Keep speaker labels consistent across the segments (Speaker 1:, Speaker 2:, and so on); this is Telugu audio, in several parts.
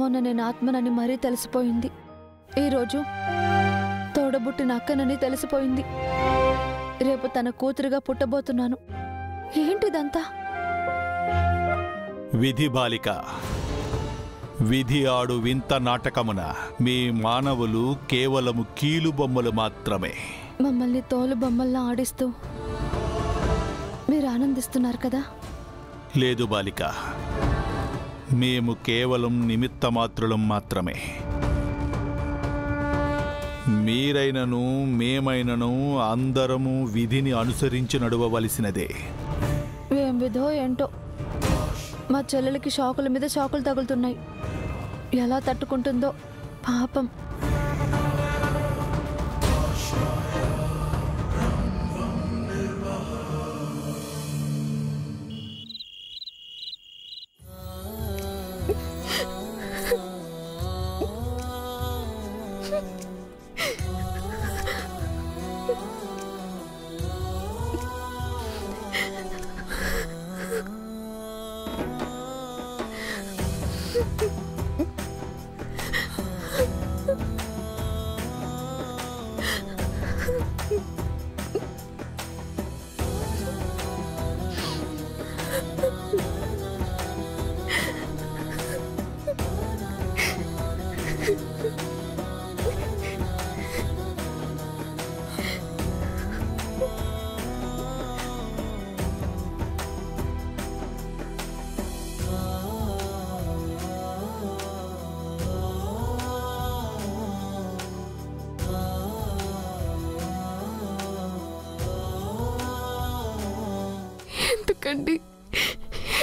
Speaker 1: మొన్న నేను ఆత్మనని మరీ తెలిసిపోయింది. ఈరోజు తోడబుట్టిన అక్కనని తెలిసిపోయింది. రేపు తన కూతురుగా పుట్టబోతున్నాను. ఏంటిదంతా?
Speaker 2: విధి బాలిక, విధి ఆడు వింత నాటకమున మీ మానవులు కేవలము కీలుబొమ్మలు మాత్రమే.
Speaker 1: మమ్మల్ని తోలు బొమ్మల్లా ఆడిస్తూ మీరు ఆనందిస్తున్నారు కదా?
Speaker 2: లేదు బాలిక, మేము కేవలం నిమిత్తమాత్రులం మాత్రమే. మీరైనను మేమైనను అందరము విధిని అనుసరించి నడవవలసినదే.
Speaker 1: ఏం విధో ఏంటో, మా చెల్లెలకి షాకుల మీద షాకులు తగులుతున్నాయి. ఎలా తట్టుకుంటుందో పాపం.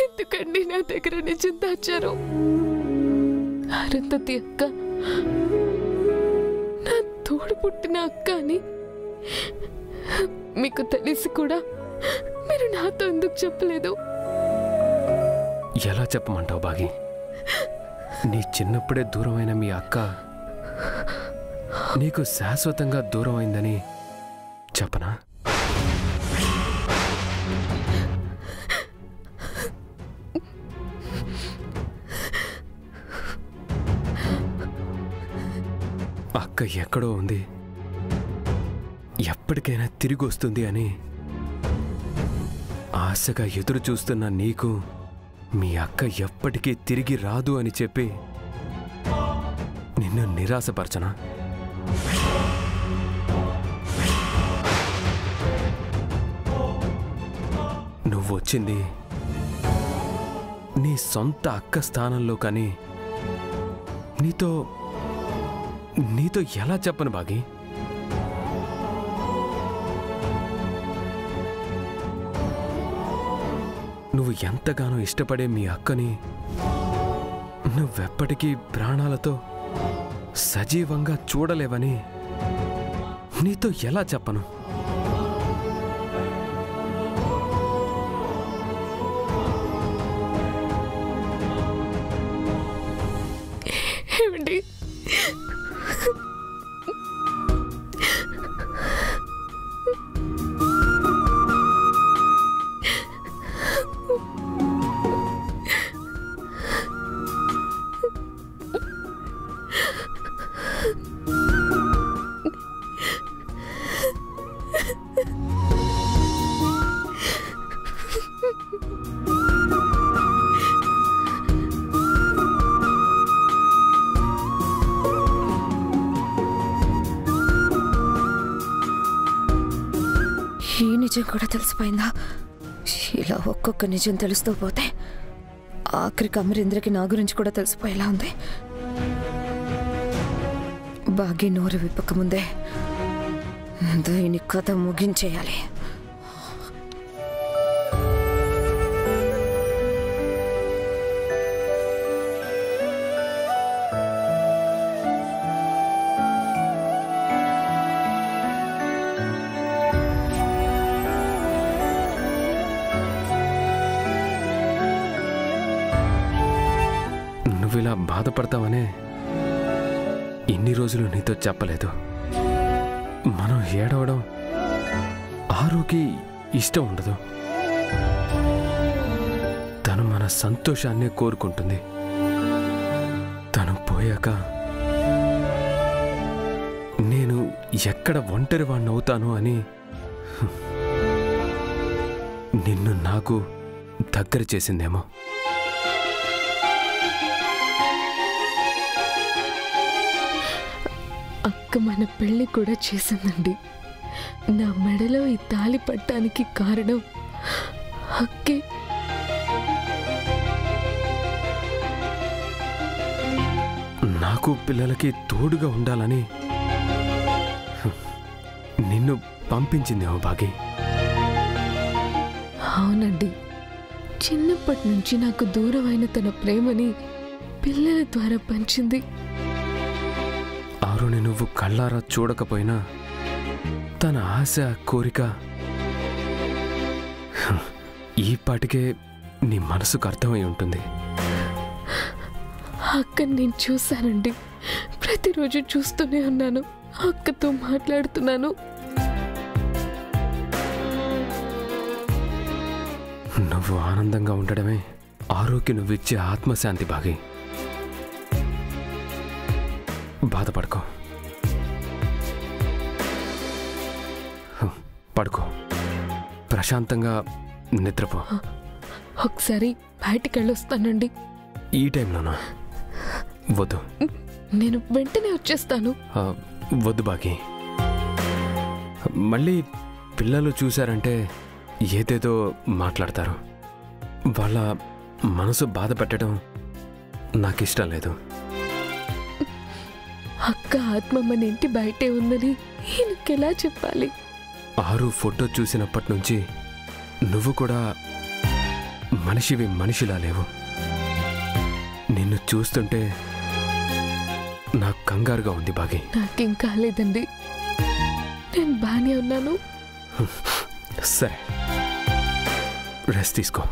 Speaker 1: ఎందుకండి నా దగ్గర నిజం దాచారు? అరుంధతి అక్క నా తోడు పుట్టిన అక్క అని మీకు తెలిసి కూడా మీరు నాతో ఎందుకు చెప్పలేదు?
Speaker 3: ఎలా చెప్పమంటావు బాగి? నీ చిన్నప్పుడే దూరమైన మీ అక్క నీకు శాశ్వతంగా దూరం అయిందని చెప్పనా? అక్క ఎక్కడో ఉంది, ఎప్పటికైనా తిరిగి వస్తుంది అని ఆశగా ఎదురు చూస్తున్న నీకు మీ అక్క ఎప్పటికీ తిరిగి రాదు అని చెప్పి నిన్ను నిరాశపరచనా? నువ్వొచ్చింది నీ సొంత అక్క స్థానంలో, కానీ నీతో ఎలా చెప్పను బాగి? నువ్వు ఎంతగానో ఇష్టపడే మీ అక్కని నువ్వెప్పటికీ ప్రాణాలతో సజీవంగా చూడలేవని నీతో ఎలా చెప్పను?
Speaker 1: ఏమండి, ఈ నిజం కూడా తెలిసిపోయిందా? ఇలా ఒక్కొక్క నిజం తెలుస్తూ పోతే ఆఖరికి అమరేంద్రకి నా గురించి కూడా తెలిసిపోయేలా ఉంది. బాగి నోరు విప్పకముందే దీని కథ ముగించేయాలి.
Speaker 3: నువ్విలా బాధపడతావనే ఇన్ని రోజులు నీతో చెప్పలేదు. మనం ఏడవడం ఆరుకి ఇష్టం ఉండదు. తను మన సంతోషాన్నే కోరుకుంటుంది. తను పోయాక నేను ఎక్కడ ఒంటరి వాణ్ణి అవుతాను అని నిన్ను నాకు దగ్గర చేసిందేమో.
Speaker 4: అక్క మన పెళ్లి కూడా చేసిందండి. నా మెడలో ఈ తాళి పట్టడానికి కారణం అక్కే.
Speaker 3: నాకు పిల్లలకి తోడుగా ఉండాలని నిన్ను పంపించిందేమో భాగి.
Speaker 4: అవునండి, చిన్నప్పటి నుంచి నాకు దూరమైన తన ప్రేమని పిల్లల ద్వారా పంచింది.
Speaker 3: ఆరుని నువ్వు కళ్ళారా చూడకపోయినా తన ఆశ కోరిక ఈ పాటికే నీ మనసుకు అర్థమై ఉంటుంది.
Speaker 4: అక్కని నేను చూశానండి, ప్రతిరోజు చూస్తూనే ఉన్నాను, అక్కతో మాట్లాడుతున్నాను.
Speaker 3: నువ్వు ఆనందంగా ఉండడమే ఆరోగ్య నువ్విచ్చే ఆత్మశాంతి భాగి. బాధపడుకో, పడుకో, ప్రశాంతంగా నిద్రపో.
Speaker 4: ఒకసారి బయటికి వెళ్ళొస్తానండి.
Speaker 3: ఈ టైంలోనా? వద్దు,
Speaker 4: నేను వెంటనే వచ్చేస్తాను.
Speaker 3: వద్దు బాగి. మళ్ళీ పిల్లలు చూశారంటే ఏదేదో మాట్లాడతారు. వాళ్ళ మనసు బాధ పెట్టడం నాకిష్టం లేదు.
Speaker 4: అక్క ఆత్మ మన ఇంటి బయటే ఉందని ఈయనకెలా చెప్పాలి?
Speaker 3: ఆరు ఫోటో చూసినప్పటి నుంచి నువ్వు కూడా మనిషివి మనిషిలా లేవు. నిన్ను చూస్తుంటే నాకు కంగారుగా ఉంది బాగి.
Speaker 4: నాకేం కాలేదండి, నేను బాగానే ఉన్నాను.
Speaker 3: సరే, రెస్ట్ తీసుకో.